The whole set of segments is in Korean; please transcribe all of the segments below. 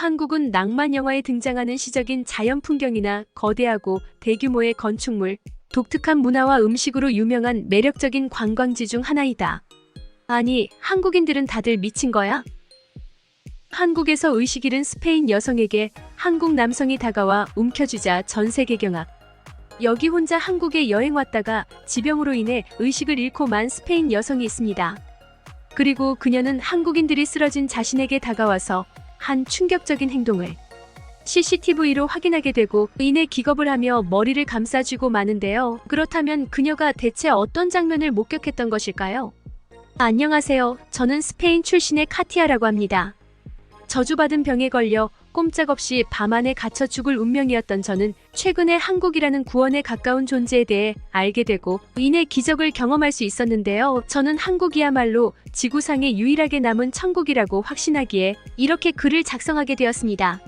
한국은 낭만 영화에 등장하는 시적인 자연 풍경이나 거대하고 대규모의 건축물, 독특한 문화와 음식으로 유명한 매력적인 관광지 중 하나이다. 아니, 한국인들은 다들 미친 거야? 한국에서 의식 잃은 스페인 여성에게 한국 남성이 다가와 움켜쥐자 전 세계 경악. 여기 혼자 한국에 여행 왔다가 지병으로 인해 의식을 잃고 만 스페인 여성이 있습니다. 그리고 그녀는 한국인들이 쓰러진 자신에게 다가와서 한 충격적인 행동을 CCTV로 확인하게 되고 이내 기겁을 하며 머리를 감싸쥐고 마는데요. 그렇다면 그녀가 대체 어떤 장면을 목격했던 것일까요? 안녕하세요. 저는 스페인 출신의 카티아라고 합니다. 저주받은 병에 걸려 꼼짝없이 밤 안에 갇혀 죽을 운명이었던 저는 최근에 한국이라는 구원에 가까운 존재에 대해 알게 되고 이내 기적을 경험할 수 있었는데요. 저는 한국이야말로 지구상에 유일하게 남은 천국이라고 확신하기에 이렇게 글을 작성하게 되었습니다.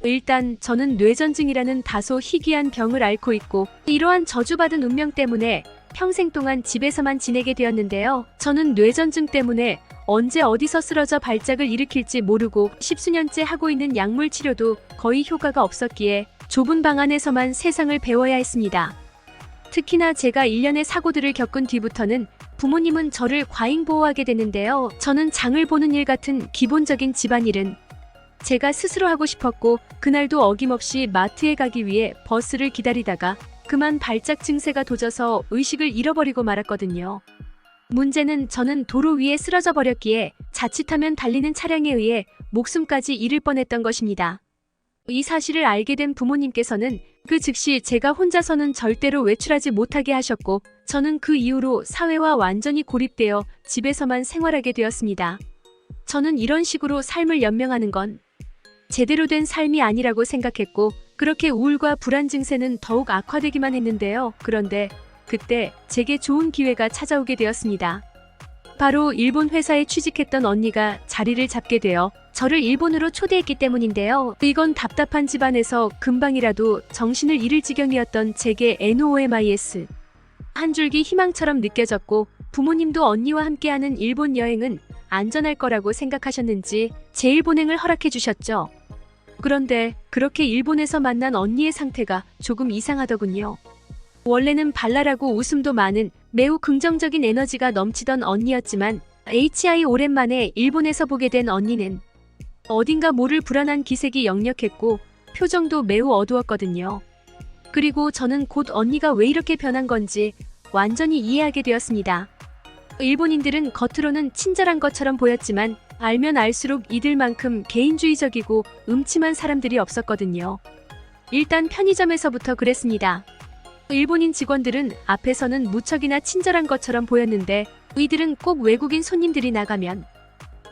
일단 저는 뇌전증이라는 다소 희귀한 병을 앓고 있고 이러한 저주받은 운명 때문에 평생 동안 집에서만 지내게 되었는데요. 저는 뇌전증 때문에 언제 어디서 쓰러져 발작을 일으킬지 모르고 십수년째 하고 있는 약물 치료도 거의 효과가 없었기에 좁은 방 안에서만 세상을 배워야 했습니다. 특히나 제가 일련의 사고들을 겪은 뒤부터는 부모님은 저를 과잉 보호하게 됐는데요. 저는 장을 보는 일 같은 기본적인 집안일은 제가 스스로 하고 싶었고 그날도 어김없이 마트에 가기 위해 버스를 기다리다가 그만 발작 증세가 도져서 의식을 잃어버리고 말았거든요. 문제는 저는 도로 위에 쓰러져 버렸기에 자칫하면 달리는 차량에 의해 목숨까지 잃을 뻔했던 것입니다. 이 사실을 알게 된 부모님께서는 그 즉시 제가 혼자서는 절대로 외출하지 못하게 하셨고 저는 그 이후로 사회와 완전히 고립되어 집에서만 생활하게 되었습니다. 저는 이런 식으로 삶을 연명하는 건 제대로 된 삶이 아니라고 생각했고 그렇게 우울과 불안 증세는 더욱 악화되기만 했는데요. 그런데 그때 제게 좋은 기회가 찾아오게 되었습니다. 바로 일본 회사에 취직했던 언니가 자리를 잡게 되어 저를 일본으로 초대했기 때문인데요. 이건 답답한 집안에서 금방이라도 정신을 잃을 지경이었던 제게 NOMIS 한 줄기 희망처럼 느껴졌고 부모님도 언니와 함께하는 일본 여행은 안전할 거라고 생각하셨는지 재일본행을 허락해 주셨죠. 그런데 그렇게 일본에서 만난 언니의 상태가 조금 이상하더군요. 원래는 발랄하고 웃음도 많은 매우 긍정적인 에너지가 넘치던 언니였지만 오랜만에 일본에서 보게 된 언니는 어딘가 모를 불안한 기색이 역력했고 표정도 매우 어두웠거든요. 그리고 저는 곧 언니가 왜 이렇게 변한 건지 완전히 이해하게 되었습니다. 일본인들은 겉으로는 친절한 것처럼 보였지만 알면 알수록 이들만큼 개인주의적이고 음침한 사람들이 없었거든요. 일단 편의점에서부터 그랬습니다. 일본인 직원들은 앞에서는 무척이나 친절한 것처럼 보였는데 이들은 꼭 외국인 손님들이 나가면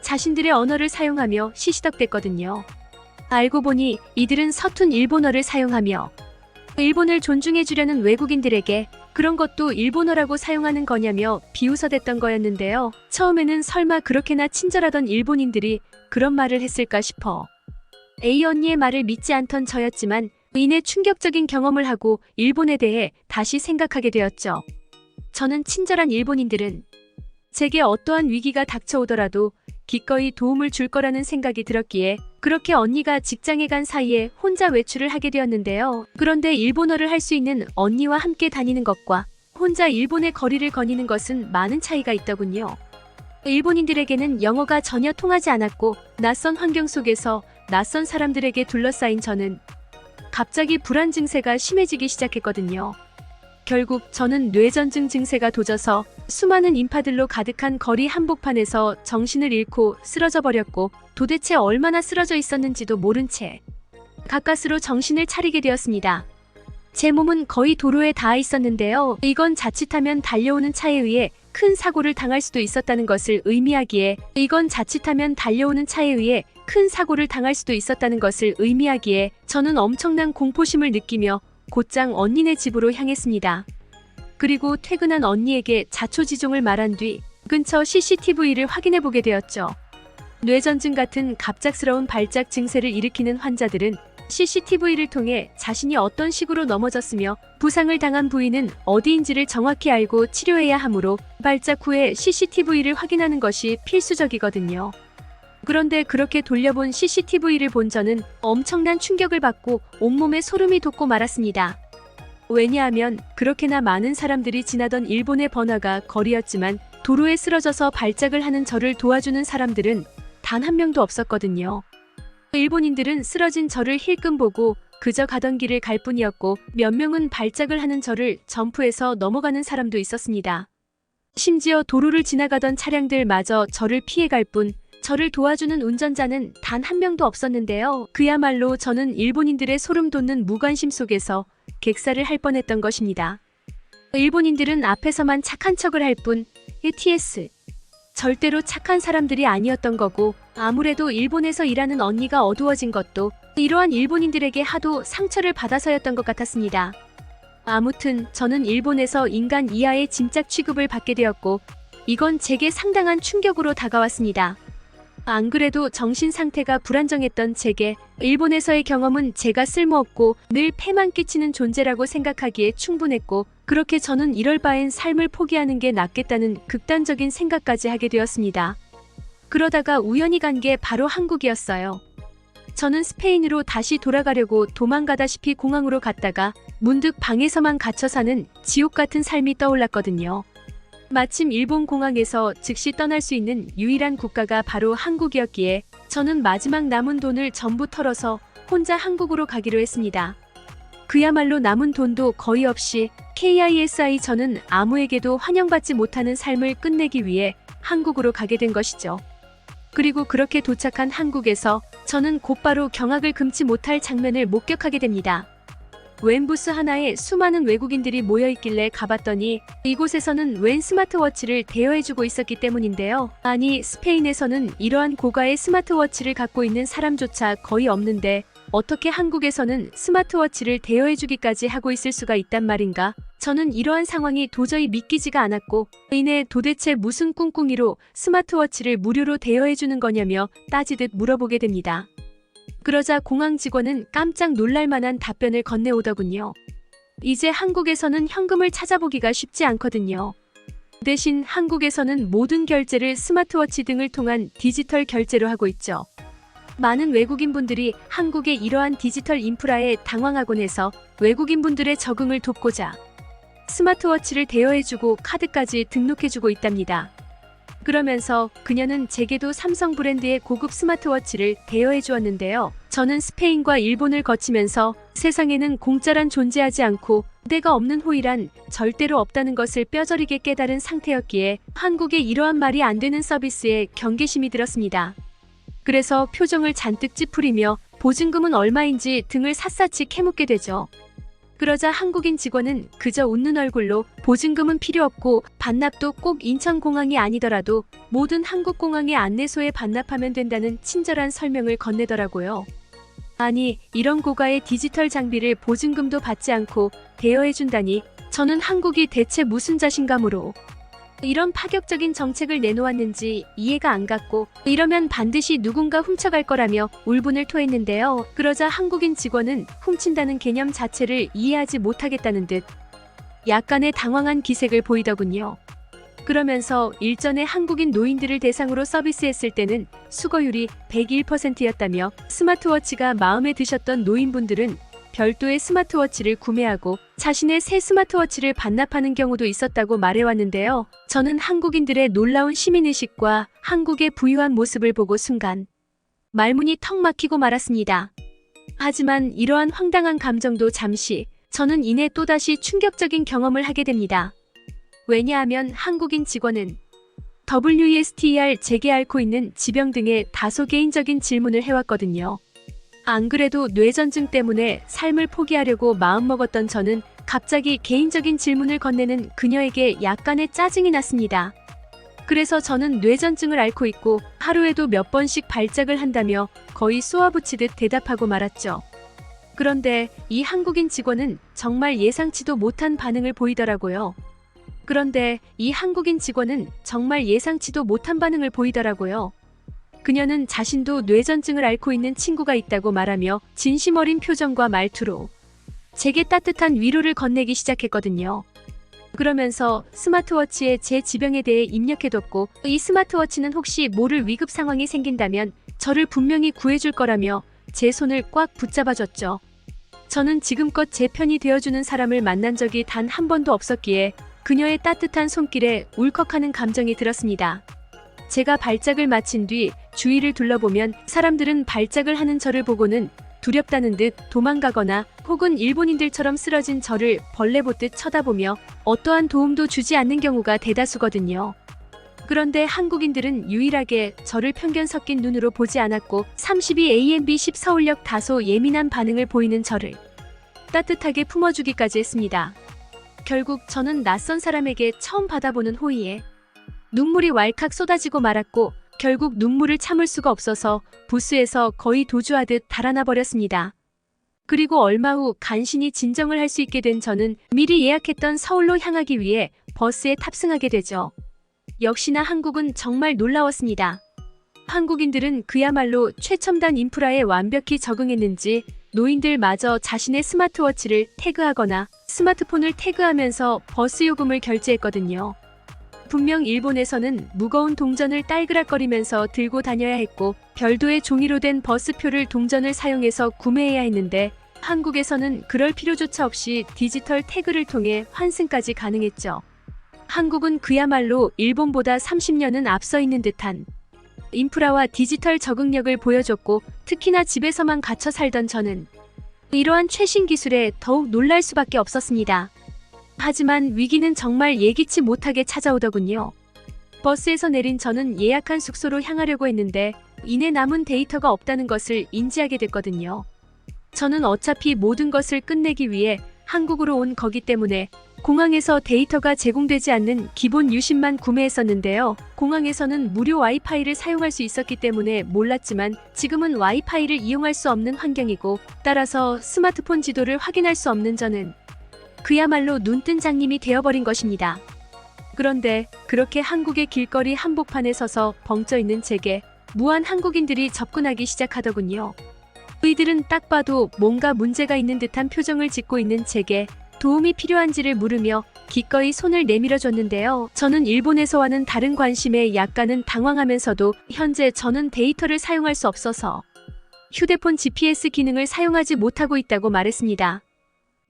자신들의 언어를 사용하며 시시덕댔거든요. 알고 보니 이들은 서툰 일본어를 사용하며 일본을 존중해주려는 외국인들에게 그런 것도 일본어라고 사용하는 거냐며 비웃어댔던 거였는데요. 처음에는 설마 그렇게나 친절하던 일본인들이 그런 말을 했을까 싶어 A 언니의 말을 믿지 않던 저였지만 이내 충격적인 경험을 하고 일본에 대해 다시 생각하게 되었죠. 저는 친절한 일본인들은 제게 어떠한 위기가 닥쳐오더라도 기꺼이 도움을 줄 거라는 생각이 들었기에 그렇게 언니가 직장에 간 사이에 혼자 외출을 하게 되었는데요. 그런데 일본어를 할 수 있는 언니와 함께 다니는 것과 혼자 일본의 거리를 거니는 것은 많은 차이가 있더군요. 일본인들에게는 영어가 전혀 통하지 않았고 낯선 환경 속에서 낯선 사람들에게 둘러싸인 저는 갑자기 불안 증세가 심해지기 시작했거든요. 결국 저는 뇌전증 증세가 도져서 수많은 인파들로 가득한 거리 한복판에서 정신을 잃고 쓰러져 버렸고 도대체 얼마나 쓰러져 있었는지도 모른 채 가까스로 정신을 차리게 되었습니다. 제 몸은 거의 도로에 닿아 있었는데요. 이건 자칫하면 달려오는 차에 의해 큰 사고를 당할 수도 있었다는 것을 의미하기에 저는 엄청난 공포심을 느끼며 곧장 언니네 집으로 향했습니다. 그리고 퇴근한 언니에게 자초지종을 말한 뒤 근처 CCTV를 확인해보게 되었죠. 뇌전증 같은 갑작스러운 발작 증세를 일으키는 환자들은 CCTV를 통해 자신이 어떤 식으로 넘어졌으며 부상을 당한 부위는 어디인지를 정확히 알고 치료해야 하므로 발작 후에 CCTV를 확인하는 것이 필수적이거든요. 그런데 그렇게 돌려본 CCTV를 본 저는 엄청난 충격을 받고 온몸에 소름이 돋고 말았습니다. 왜냐하면 그렇게나 많은 사람들이 지나던 일본의 번화가 거리였지만 도로에 쓰러져서 발작을 하는 저를 도와주는 사람들은 단 한 명도 없었거든요. 일본인들은 쓰러진 저를 힐끔 보고 그저 가던 길을 갈 뿐이었고 몇 명은 발작을 하는 저를 점프해서 넘어가는 사람도 있었습니다. 심지어 도로를 지나가던 차량들마저 저를 피해갈 뿐 저를 도와주는 운전자는 단 한 명도 없었는데요. 그야말로 저는 일본인들의 소름 돋는 무관심 속에서 객사를 할 뻔했던 것입니다. 일본인들은 앞에서만 착한 척을 할 뿐 ATS 절대로 착한 사람들이 아니었던 거고 아무래도 일본에서 일하는 언니가 어두워진 것도 이러한 일본인들에게 하도 상처를 받아서였던 것 같았습니다. 아무튼 저는 일본에서 인간 이하의 짐짝 취급을 받게 되었고 이건 제게 상당한 충격으로 다가왔습니다. 안 그래도 정신 상태가 불안정했던 제게 일본에서의 경험은 제가 쓸모없고 늘 폐만 끼치는 존재라고 생각하기에 충분했고 그렇게 저는 이럴 바엔 삶을 포기하는 게 낫겠다는 극단적인 생각까지 하게 되었습니다. 그러다가 우연히 간 게 바로 한국이었어요. 저는 스페인으로 다시 돌아가려고 도망가다시피 공항으로 갔다가 문득 방에서만 갇혀 사는 지옥 같은 삶이 떠올랐거든요. 마침 일본 공항에서 즉시 떠날 수 있는 유일한 국가가 바로 한국이었기에 저는 마지막 남은 돈을 전부 털어서 혼자 한국으로 가기로 했습니다. 그야말로 남은 돈도 거의 없이 KISI 저는 아무에게도 환영받지 못하는 삶을 끝내기 위해 한국으로 가게 된 것이죠. 그리고 그렇게 도착한 한국에서 저는 곧바로 경악을 금치 못할 장면을 목격하게 됩니다. 웬 부스 하나에 수많은 외국인들이 모여있길래 가봤더니 이곳에서는 웬 스마트워치를 대여해주고 있었기 때문인데요. 아니, 스페인에서는 이러한 고가의 스마트워치를 갖고 있는 사람조차 거의 없는데 어떻게 한국에서는 스마트워치를 대여해주기까지 하고 있을 수가 있단 말인가? 저는 이러한 상황이 도저히 믿기지가 않았고 이내 도대체 무슨 꿍꿍이로 스마트워치를 무료로 대여해주는 거냐며 따지듯 물어보게 됩니다. 그러자 공항 직원은 깜짝 놀랄 만한 답변을 건네오더군요. 이제 한국에서는 현금을 찾아보기가 쉽지 않거든요. 대신 한국에서는 모든 결제를 스마트워치 등을 통한 디지털 결제로 하고 있죠. 많은 외국인분들이 한국의 이러한 디지털 인프라에 당황하곤 해서 외국인분들의 적응을 돕고자 스마트워치를 대여해주고 카드까지 등록해주고 있답니다. 그러면서 그녀는 제게도 삼성 브랜드의 고급 스마트워치를 대여해 주었는데요. 저는 스페인과 일본을 거치면서 세상에는 공짜란 존재하지 않고 때가 없는 호의란 절대로 없다는 것을 뼈저리게 깨달은 상태였기에 한국의 이러한 말이 안 되는 서비스에 경계심이 들었습니다. 그래서 표정을 잔뜩 찌푸리며 보증금은 얼마인지 등을 샅샅이 캐묻게 되죠. 그러자 한국인 직원은 그저 웃는 얼굴로 보증금은 필요 없고 반납도 꼭 인천공항이 아니더라도 모든 한국공항의 안내소에 반납하면 된다는 친절한 설명을 건네더라고요. 아니, 이런 고가의 디지털 장비를 보증금도 받지 않고 대여해준다니 저는 한국이 대체 무슨 자신감으로 이런 파격적인 정책을 내놓았는지 이해가 안 갔고 이러면 반드시 누군가 훔쳐갈 거라며 울분을 토했는데요. 그러자 한국인 직원은 훔친다는 개념 자체를 이해하지 못하겠다는 듯 약간의 당황한 기색을 보이더군요. 그러면서 일전에 한국인 노인들을 대상으로 서비스했을 때는 수거율이 101%였다며 스마트워치가 마음에 드셨던 노인분들은 별도의 스마트워치를 구매하고 자신의 새 스마트워치를 반납하는 경우도 있었다고 말해왔는데요. 저는 한국인들의 놀라운 시민의식과 한국의 부유한 모습을 보고 순간 말문이 턱 막히고 말았습니다. 하지만 이러한 황당한 감정도 잠시, 저는 이내 또다시 충격적인 경험을 하게 됩니다. 왜냐하면 한국인 직원은 WESTER 제게 앓고 있는 지병 등의 다소 개인적인 질문을 해왔거든요. 안 그래도 뇌전증 때문에 삶을 포기하려고 마음먹었던 저는 갑자기 개인적인 질문을 건네는 그녀에게 약간의 짜증이 났습니다. 그래서 저는 뇌전증을 앓고 있고 하루에도 몇 번씩 발작을 한다며 거의 쏘아붙이듯 대답하고 말았죠. 그런데 이 한국인 직원은 정말 예상치도 못한 반응을 보이더라고요. 그녀는 자신도 뇌전증을 앓고 있는 친구가 있다고 말하며 진심 어린 표정과 말투로 제게 따뜻한 위로를 건네기 시작했거든요. 그러면서 스마트워치에 제 지병에 대해 입력해뒀고 이 스마트워치는 혹시 모를 위급 상황이 생긴다면 저를 분명히 구해줄 거라며 제 손을 꽉 붙잡아줬죠. 저는 지금껏 제 편이 되어주는 사람을 만난 적이 단 한 번도 없었기에 그녀의 따뜻한 손길에 울컥하는 감정이 들었습니다. 제가 발작을 마친 뒤 주위를 둘러보면 사람들은 발작을 하는 저를 보고는 두렵다는 듯 도망가거나 혹은 일본인들처럼 쓰러진 저를 벌레 보듯 쳐다보며 어떠한 도움도 주지 않는 경우가 대다수거든요. 그런데 한국인들은 유일하게 저를 편견 섞인 눈으로 보지 않았고 32AMB10 서울역 다소 예민한 반응을 보이는 저를 따뜻하게 품어주기까지 했습니다. 결국 저는 낯선 사람에게 처음 받아보는 호의에 눈물이 왈칵 쏟아지고 말았고 결국 눈물을 참을 수가 없어서 부스에서 거의 도주하듯 달아나 버렸습니다. 그리고 얼마 후 간신히 진정을 할 수 있게 된 저는 미리 예약했던 서울로 향하기 위해 버스에 탑승하게 되죠. 역시나 한국은 정말 놀라웠습니다. 한국인들은 그야말로 최첨단 인프라에 완벽히 적응했는지 노인들마저 자신의 스마트워치를 태그하거나 스마트폰을 태그하면서 버스 요금을 결제했거든요. 분명 일본에서는 무거운 동전을 딸그락거리면서 들고 다녀야 했고 별도의 종이로 된 버스표를 동전을 사용해서 구매해야 했는데 한국에서는 그럴 필요조차 없이 디지털 태그를 통해 환승까지 가능했죠. 한국은 그야말로 일본보다 30년은 앞서 있는 듯한 인프라와 디지털 적응력을 보여줬고 특히나 집에서만 갇혀 살던 저는 이러한 최신 기술에 더욱 놀랄 수밖에 없었습니다. 하지만 위기는 정말 예기치 못하게 찾아오더군요. 버스에서 내린 저는 예약한 숙소로 향하려고 했는데 이내 남은 데이터가 없다는 것을 인지하게 됐거든요. 저는 어차피 모든 것을 끝내기 위해 한국으로 온 거기 때문에 공항에서 데이터가 제공되지 않는 기본 유심만 구매했었는데요. 공항에서는 무료 와이파이를 사용할 수 있었기 때문에 몰랐지만 지금은 와이파이를 이용할 수 없는 환경이고 따라서 스마트폰 지도를 확인할 수 없는 저는 그야말로 눈뜬 장님이 되어버린 것입니다. 그런데 그렇게 한국의 길거리 한복판에 서서 벙쪄 있는 제게 무한 한국인들이 접근하기 시작하더군요. 그이들은 딱 봐도 뭔가 문제가 있는 듯한 표정을 짓고 있는 제게 도움이 필요한지를 물으며 기꺼이 손을 내밀어 줬는데요. 저는 일본에서와는 다른 관심에 약간은 당황하면서도 현재 저는 데이터를 사용할 수 없어서 휴대폰 GPS 기능을 사용하지 못하고 있다고 말했습니다.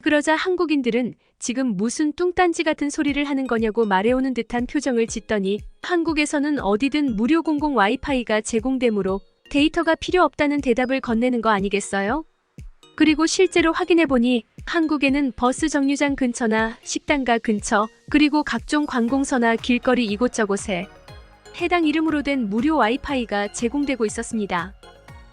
그러자 한국인들은 지금 무슨 뚱딴지 같은 소리를 하는 거냐고 말해오는 듯한 표정을 짓더니 한국에서는 어디든 무료 공공 와이파이가 제공되므로 데이터가 필요 없다는 대답을 건네는 거 아니겠어요? 그리고 실제로 확인해보니 한국에는 버스 정류장 근처나 식당가 근처 그리고 각종 관공서나 길거리 이곳저곳에 해당 이름으로 된 무료 와이파이가 제공되고 있었습니다.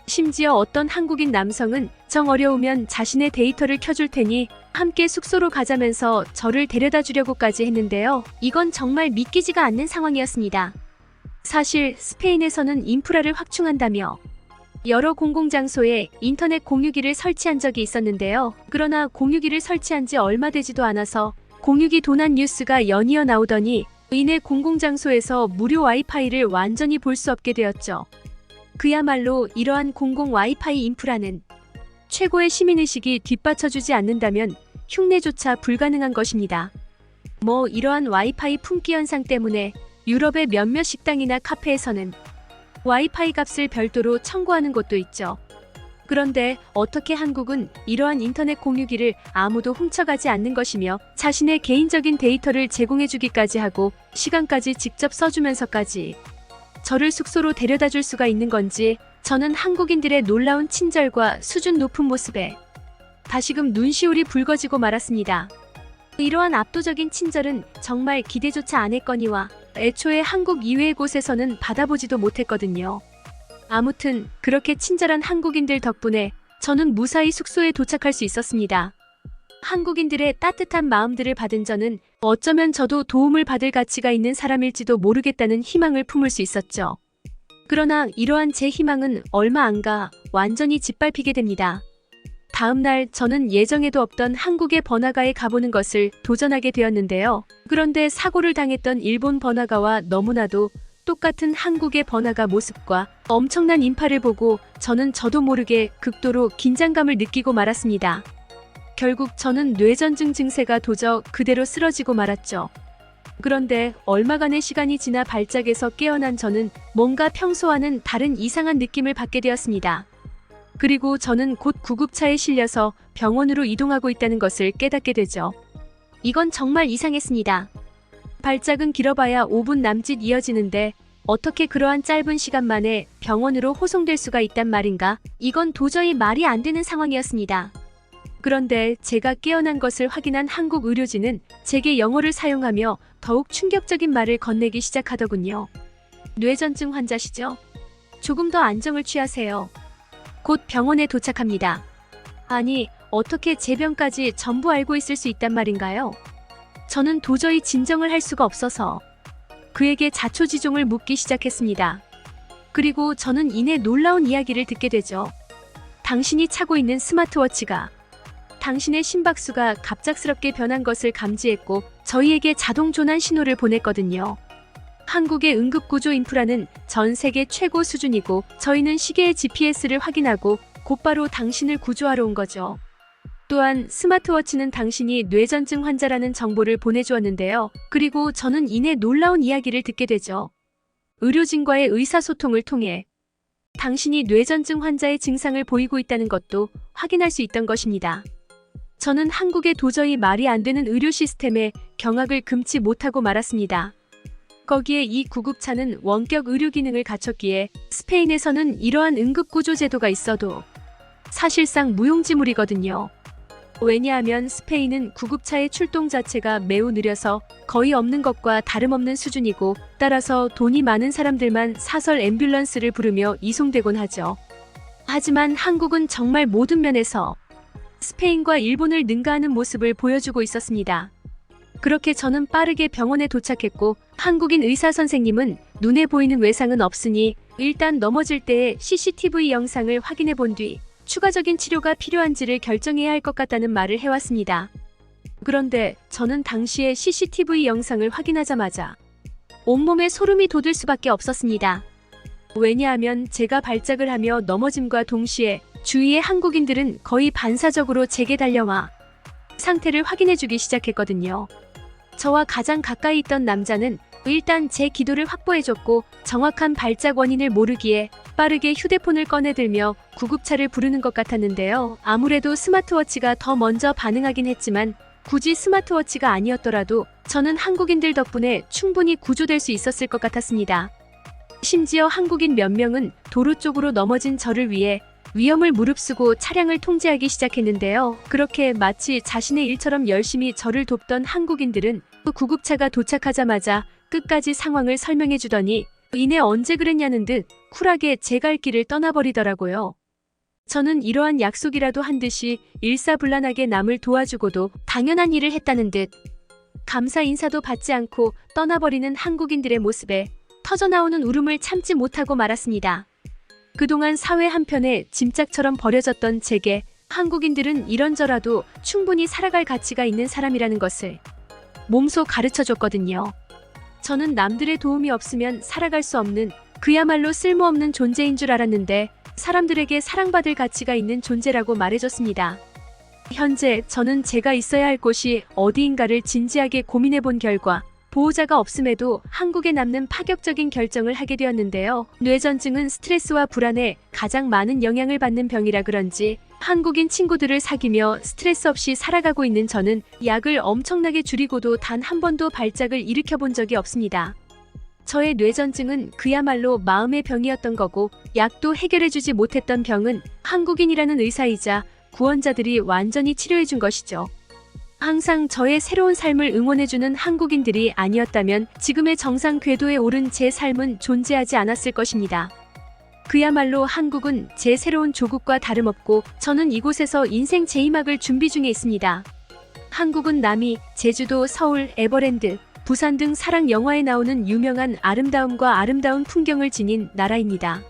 심지어 어떤 한국인 남성은 정 어려우면 자신의 데이터를 켜줄 테니 함께 숙소로 가자면서 저를 데려다 주려고까지 했는데요. 이건 정말 믿기지가 않는 상황이었습니다. 사실 스페인에서는 인프라를 확충한다며 여러 공공장소에 인터넷 공유기를 설치한 적이 있었는데요. 그러나 공유기를 설치한 지 얼마 되지도 않아서 공유기 도난 뉴스가 연이어 나오더니 이내 공공장소에서 무료 와이파이를 완전히 볼 수 없게 되었죠. 그야말로 이러한 공공 와이파이 인프라는 최고의 시민의식이 뒷받쳐주지 않는다면 흉내조차 불가능한 것입니다. 이러한 와이파이 품귀 현상 때문에 유럽의 몇몇 식당이나 카페에서는 와이파이 값을 별도로 청구하는 곳도 있죠. 그런데 어떻게 한국은 이러한 인터넷 공유기를 아무도 훔쳐가지 않는 것이며 자신의 개인적인 데이터를 제공해주기까지 하고 시간까지 직접 써주면서까지 저를 숙소로 데려다 줄 수가 있는 건지 저는 한국인들의 놀라운 친절과 수준 높은 모습에 다시금 눈시울이 붉어지고 말았습니다. 이러한 압도적인 친절은 정말 기대조차 안 했거니와 애초에 한국 이외의 곳에서는 받아보지도 못했거든요. 아무튼 그렇게 친절한 한국인들 덕분에 저는 무사히 숙소에 도착할 수 있었습니다. 한국인들의 따뜻한 마음들을 받은 저는 어쩌면 저도 도움을 받을 가치가 있는 사람일지도 모르겠다는 희망을 품을 수 있었죠. 그러나 이러한 제 희망은 얼마 안 가 완전히 짓밟히게 됩니다. 다음 날 저는 예정에도 없던 한국의 번화가에 가보는 것을 도전하게 되었는데요. 그런데 사고를 당했던 일본 번화가와 너무나도 똑같은 한국의 번화가 모습과 엄청난 인파를 보고 저는 저도 모르게 극도로 긴장감을 느끼고 말았습니다. 결국 저는 뇌전증 증세가 도저 그대로 쓰러지고 말았죠. 그런데 얼마간의 시간이 지나 발작에서 깨어난 저는 뭔가 평소와는 다른 이상한 느낌을 받게 되었습니다. 그리고 저는 곧 구급차에 실려서 병원으로 이동하고 있다는 것을 깨닫게 되죠. 이건 정말 이상했습니다. 발작은 길어봐야 5분 남짓 이어지는데 어떻게 그러한 짧은 시간 만에 병원으로 호송될 수가 있단 말인가? 이건 도저히 말이 안 되는 상황이었습니다. 그런데 제가 깨어난 것을 확인한 한국 의료진은 제게 영어를 사용하며 더욱 충격적인 말을 건네기 시작하더군요. 뇌전증 환자시죠? 조금 더 안정을 취하세요. 곧 병원에 도착합니다. 아니, 어떻게 제 병까지 전부 알고 있을 수 있단 말인가요? 저는 도저히 진정을 할 수가 없어서 그에게 자초지종을 묻기 시작했습니다. 그리고 저는 이내 놀라운 이야기를 듣게 되죠. 당신이 차고 있는 스마트워치가 당신의 심박수가 갑작스럽게 변한 것을 감지했고 저희에게 자동 조난 신호를 보냈거든요. 한국의 응급구조 인프라는 전 세계 최고 수준이고 저희는 시계의 GPS를 확인하고 곧바로 당신을 구조하러 온 거죠. 또한 스마트워치는 당신이 뇌전증 환자라는 정보를 보내주었는데요. 그리고 저는 이내 놀라운 이야기를 듣게 되죠. 의료진과의 의사소통을 통해 당신이 뇌전증 환자의 증상을 보이고 있다는 것도 확인할 수 있던 것입니다. 저는 한국의 도저히 말이 안 되는 의료 시스템에 경악을 금치 못하고 말았습니다. 거기에 이 구급차는 원격 의료 기능을 갖췄기에 스페인에서는 이러한 응급구조 제도가 있어도 사실상 무용지물이거든요. 왜냐하면 스페인은 구급차의 출동 자체가 매우 느려서 거의 없는 것과 다름없는 수준이고 따라서 돈이 많은 사람들만 사설 앰뷸런스를 부르며 이송되곤 하죠. 하지만 한국은 정말 모든 면에서 스페인과 일본을 능가하는 모습을 보여주고 있었습니다. 그렇게 저는 빠르게 병원에 도착했고 한국인 의사 선생님은 눈에 보이는 외상은 없으니 일단 넘어질 때의 CCTV 영상을 확인해 본 뒤 추가적인 치료가 필요한지를 결정해야 할 것 같다는 말을 해왔습니다. 그런데 저는 당시에 CCTV 영상을 확인하자마자 온몸에 소름이 돋을 수밖에 없었습니다. 왜냐하면 제가 발작을 하며 넘어짐과 동시에 주위의 한국인들은 거의 반사적으로 제게 달려와 상태를 확인해주기 시작했거든요. 저와 가장 가까이 있던 남자는 일단 제 기도를 확보해줬고 정확한 발작 원인을 모르기에 빠르게 휴대폰을 꺼내들며 구급차를 부르는 것 같았는데요. 아무래도 스마트워치가 더 먼저 반응하긴 했지만 굳이 스마트워치가 아니었더라도 저는 한국인들 덕분에 충분히 구조될 수 있었을 것 같았습니다. 심지어 한국인 몇 명은 도로 쪽으로 넘어진 저를 위해 위험을 무릅쓰고 차량을 통제하기 시작했는데요. 그렇게 마치 자신의 일처럼 열심히 저를 돕던 한국인들은 구급차가 도착하자마자 끝까지 상황을 설명해 주더니 이내 언제 그랬냐는 듯 쿨하게 제 갈 길을 떠나버리더라고요. 저는 이러한 약속이라도 한 듯이 일사불란하게 남을 도와주고도 당연한 일을 했다는 듯 감사 인사도 받지 않고 떠나버리는 한국인들의 모습에 터져나오는 울음을 참지 못하고 말았습니다. 그동안 사회 한편에 짐짝처럼 버려졌던 제게 한국인들은 이런저라도 충분히 살아갈 가치가 있는 사람이라는 것을 몸소 가르쳐줬거든요. 저는 남들의 도움이 없으면 살아갈 수 없는 그야말로 쓸모없는 존재인 줄 알았는데 사람들에게 사랑받을 가치가 있는 존재라고 말해줬습니다. 현재 저는 제가 있어야 할 곳이 어디인가를 진지하게 고민해본 결과 보호자가 없음에도 한국에 남는 파격적인 결정을 하게 되었는데요. 뇌전증은 스트레스와 불안에 가장 많은 영향을 받는 병이라 그런지 한국인 친구들을 사귀며 스트레스 없이 살아가고 있는 저는 약을 엄청나게 줄이고도 단 한 번도 발작을 일으켜본 적이 없습니다. 저의 뇌전증은 그야말로 마음의 병이었던 거고 약도 해결해주지 못했던 병은 한국인이라는 의사이자 구원자들이 완전히 치료해준 것이죠. 항상 저의 새로운 삶을 응원해주는 한국인들이 아니었다면 지금의 정상 궤도에 오른 제 삶은 존재하지 않았을 것입니다. 그야말로 한국은 제 새로운 조국과 다름없고 저는 이곳에서 인생 제2막을 준비 중에 있습니다. 한국은 남이, 제주도, 서울, 에버랜드, 부산 등 사랑 영화에 나오는 유명한 아름다움과 아름다운 풍경을 지닌 나라입니다.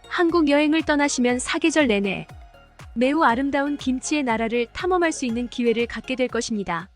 한국 여행을 떠나시면 사계절 내내 매우 아름다운 김치의 나라를 탐험할 수 있는 기회를 갖게 될 것입니다.